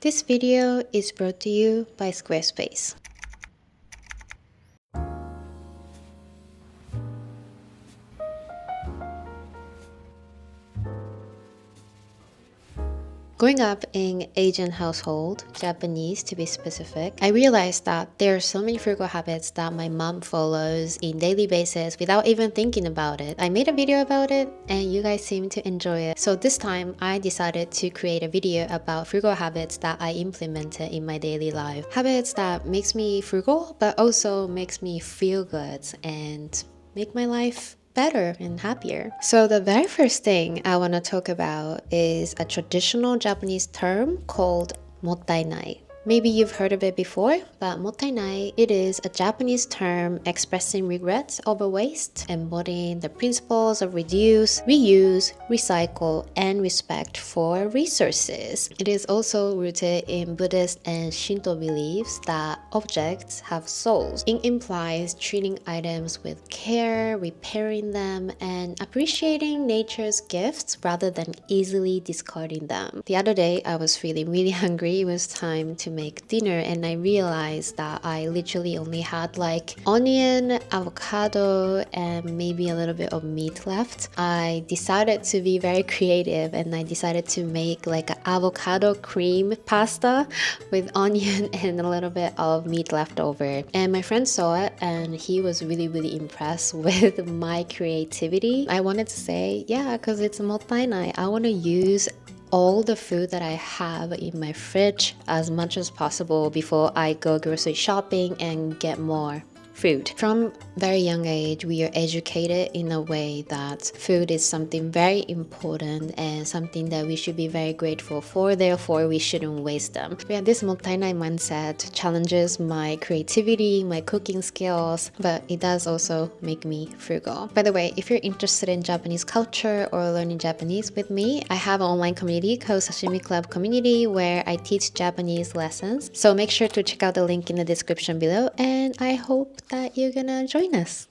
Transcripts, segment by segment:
This video is brought to you by Squarespace. Growing up in Asian household, Japanese to be specific, I realized that there are so many frugal habits that my mom follows in daily basis without even thinking about it. I made a video about it and you guys seem to enjoy it. So this time I decided to create a video about frugal habits that I implemented in my daily life. Habits that makes me frugal but also makes me feel good and make my life better and happier. So the very first thing I want to talk about is a traditional Japanese term called mottainai. Maybe you've heard of it before, but mottainai, it is a Japanese term expressing regrets over waste, embodying the principles of reduce, reuse, recycle, and respect for resources. It is also rooted in Buddhist and Shinto beliefs that objects have souls. It implies treating items with care, repairing them, and appreciating nature's gifts rather than easily discarding them. The other day, I was feeling really hungry. It was time to make dinner and I realized that I literally only had like onion, avocado, and maybe a little bit of meat left. I decided to be very creative and I decided to make like an avocado cream pasta with onion and a little bit of meat left over. And my friend saw it and he was really impressed with my creativity. I wanted to say, yeah, because it's a mottainai. I want to use all the food that I have in my fridge as much as possible before I go grocery shopping and get more food. From very young age, we are educated in a way that food is something very important and something that we should be very grateful for, therefore we shouldn't waste them. But yeah, this mottainai mindset challenges my creativity, my cooking skills, but it does also make me frugal. By the way, if you're interested in Japanese culture or learning Japanese with me, I have an online community called Sashimi Club Community where I teach Japanese lessons. So make sure to check out the link in the description below and I hope that you're gonna join us.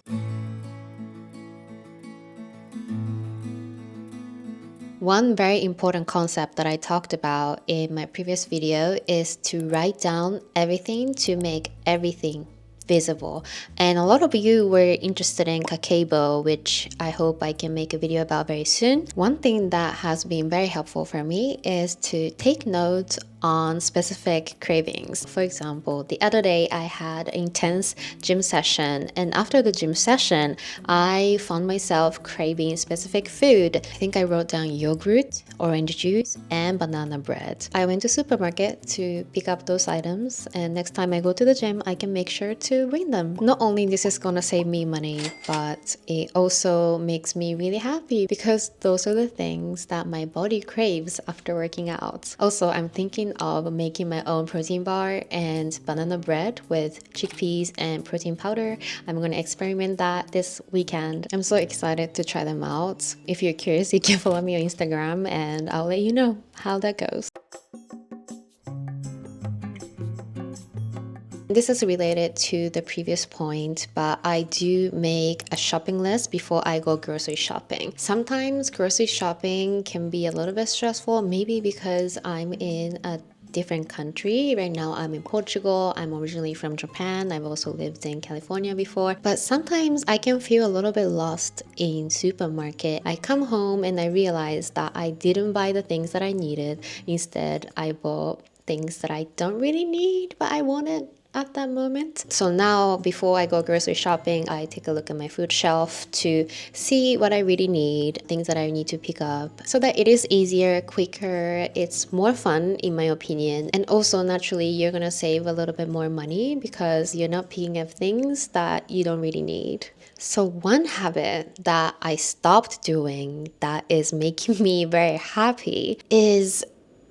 One very important concept that I talked about in my previous video is to write down everything to make everything visible. And a lot of you were interested in kakeibo, which I hope I can make a video about very soon. One thing that has been very helpful for me is to take notes on specific cravings. For example, the other day I had an intense gym session and after the gym session I found myself craving specific food. I think I wrote down yogurt, orange juice, and banana bread. I went to supermarket to pick up those items and next time I go to the gym I can make sure to bring them. Not only this is gonna save me money, but it also makes me really happy because those are the things that my body craves after working out. Also, I'm thinking of making my own protein bar and banana bread with chickpeas and protein powder. I'm gonna experiment that this weekend. I'm so excited to try them out. If you're curious, you can follow me on Instagram and I'll let you know how that goes. This is related to the previous point, but I do make a shopping list before I go grocery shopping. Sometimes grocery shopping can be a little bit stressful, maybe because I'm in a different country. Right now I'm in Portugal. I'm originally from Japan. I've also lived in California before. But sometimes I can feel a little bit lost in supermarket. I come home and I realize that I didn't buy the things that I needed. Instead, I bought things that I don't really need, but I wanted at that moment. So now before I go grocery shopping, I take a look at my food shelf to see what I really need, things that I need to pick up so that it is easier, quicker, it's more fun in my opinion. And also naturally you're gonna save a little bit more money because you're not picking up things that you don't really need. So one habit that I stopped doing that is making me very happy is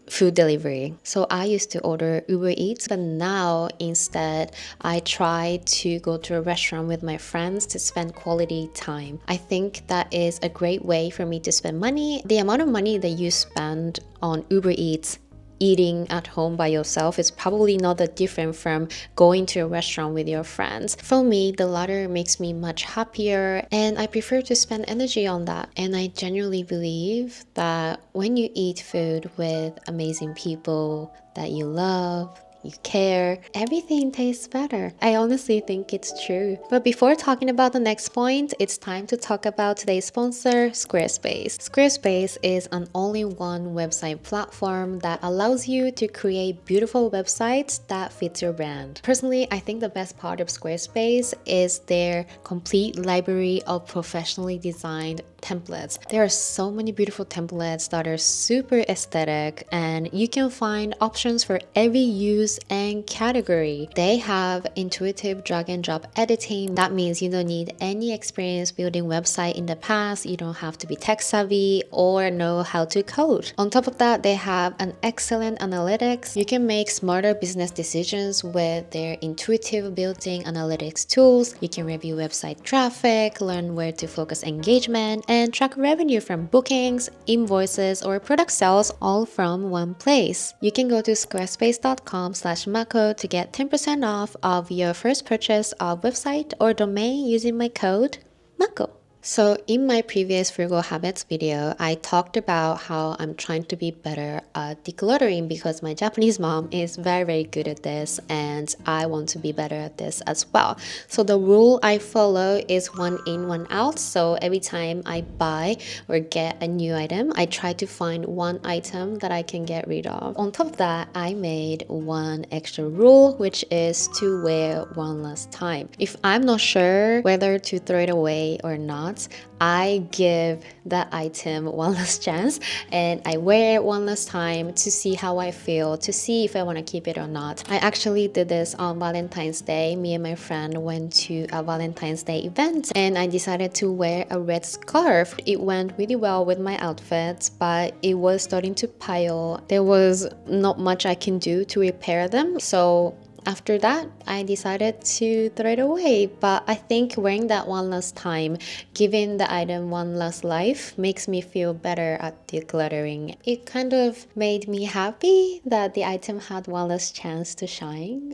food delivery. So I used to order Uber Eats, but now instead I try to go to a restaurant with my friends to spend quality time. I think that is a great way for me to spend money. The amount of money that you spend on Uber Eats eating at home by yourself is probably not that different from going to a restaurant with your friends. For me, the latter makes me much happier, and I prefer to spend energy on that. And I genuinely believe that when you eat food with amazing people that you love, you care, everything tastes better. I honestly think it's true. But before talking about the next point, it's time to talk about today's sponsor, Squarespace. Squarespace is an all-in-one website platform that allows you to create beautiful websites that fit your brand. Personally, I think the best part of Squarespace is their complete library of professionally designed templates. There are so many beautiful templates that are super aesthetic, and you can find options for every use and category. They have intuitive drag and drop editing. That means you don't need any experience building website in the past. You don't have to be tech savvy or know how to code. On top of that, they have an excellent analytics. You can make smarter business decisions with their intuitive built-in analytics tools. You can review website traffic, learn where to focus engagement, and track revenue from bookings, invoices, or product sales all from one place. You can go to squarespace.com/Mako to get 10% off of your first purchase of website or domain using my code Mako. So in my previous Frugal Habits video, I talked about how I'm trying to be better at decluttering because my Japanese mom is very, very good at this, and I want to be better at this as well. So the rule I follow is one in, one out. So every time I buy or get a new item, I try to find one item that I can get rid of. On top of that, I made one extra rule, which is to wear one last time. If I'm not sure whether to throw it away or not, I give that item one last chance and I wear it one last time to see how I feel, to see if I want to keep it or not. I actually did this on Valentine's Day. Me and my friend went to a Valentine's Day event and I decided to wear a red scarf. It went really well with my outfits, but it was starting to pile. There was not much I can do to repair them, so after that, I decided to throw it away. But I think wearing that one last time, giving the item one last life, makes me feel better at decluttering. It kind of made me happy that the item had one last chance to shine.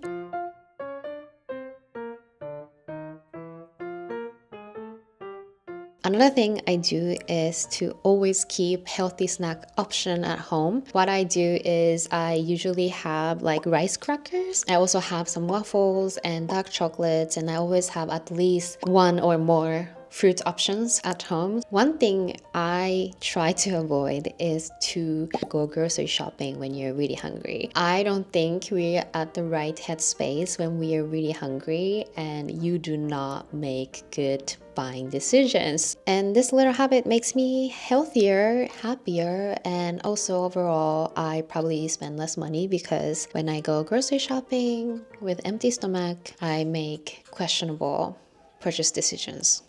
Another thing I do is to always keep healthy snack option at home. What I do is I usually have like rice crackers. I also have some waffles and dark chocolates, and I always have at least one or more fruit options at home. One thing I try to avoid is to go grocery shopping when you're really hungry. I don't think we're at the right headspace when we are really hungry, and you do not make good buying decisions. And this little habit makes me healthier, happier, and also overall I probably spend less money because when I go grocery shopping with empty stomach, I make questionable purchase decisions.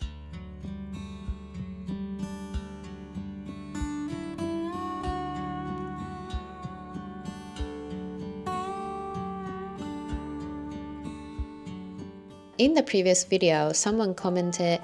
In the previous video, someone commented,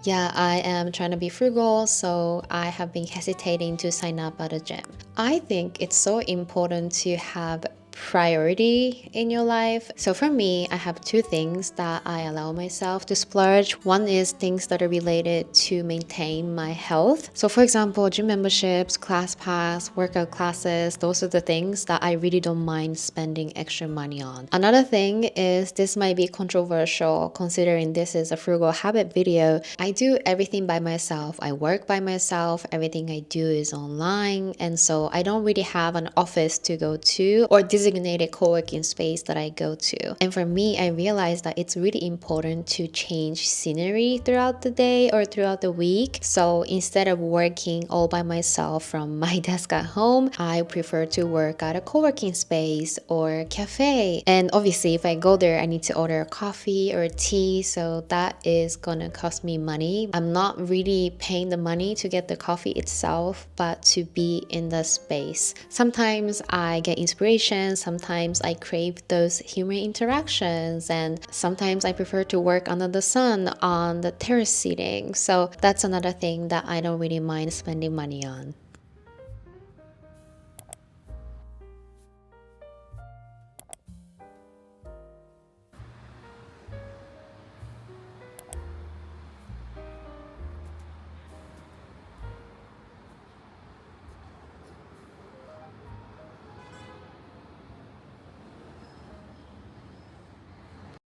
yeah, I am trying to be frugal, so I have been hesitating to sign up at a gym. I think it's so important to have priority in your life. So for me, I have two things that I allow myself to splurge. One is things that are related to maintain my health. So for example, gym memberships, class pass, workout classes, those are the things that I really don't mind spending extra money on. Another thing is, this might be controversial considering this is a frugal habit video. I do everything by myself. I work by myself. Everything I do is online. And so I don't really have an office to go to or designated co-working space that I go to. And for me, I realized that it's really important to change scenery throughout the day or throughout the week. So instead of working all by myself from my desk at home, I prefer to work at a co-working space or cafe. And obviously, if I go there, I need to order a coffee or a tea, so that is gonna cost me money. I'm not really paying the money to get the coffee itself, but to be in the space. Sometimes I get inspiration, sometimes I crave those human interactions, and sometimes I prefer to work under the sun on the terrace seating. So that's another thing that I don't really mind spending money on.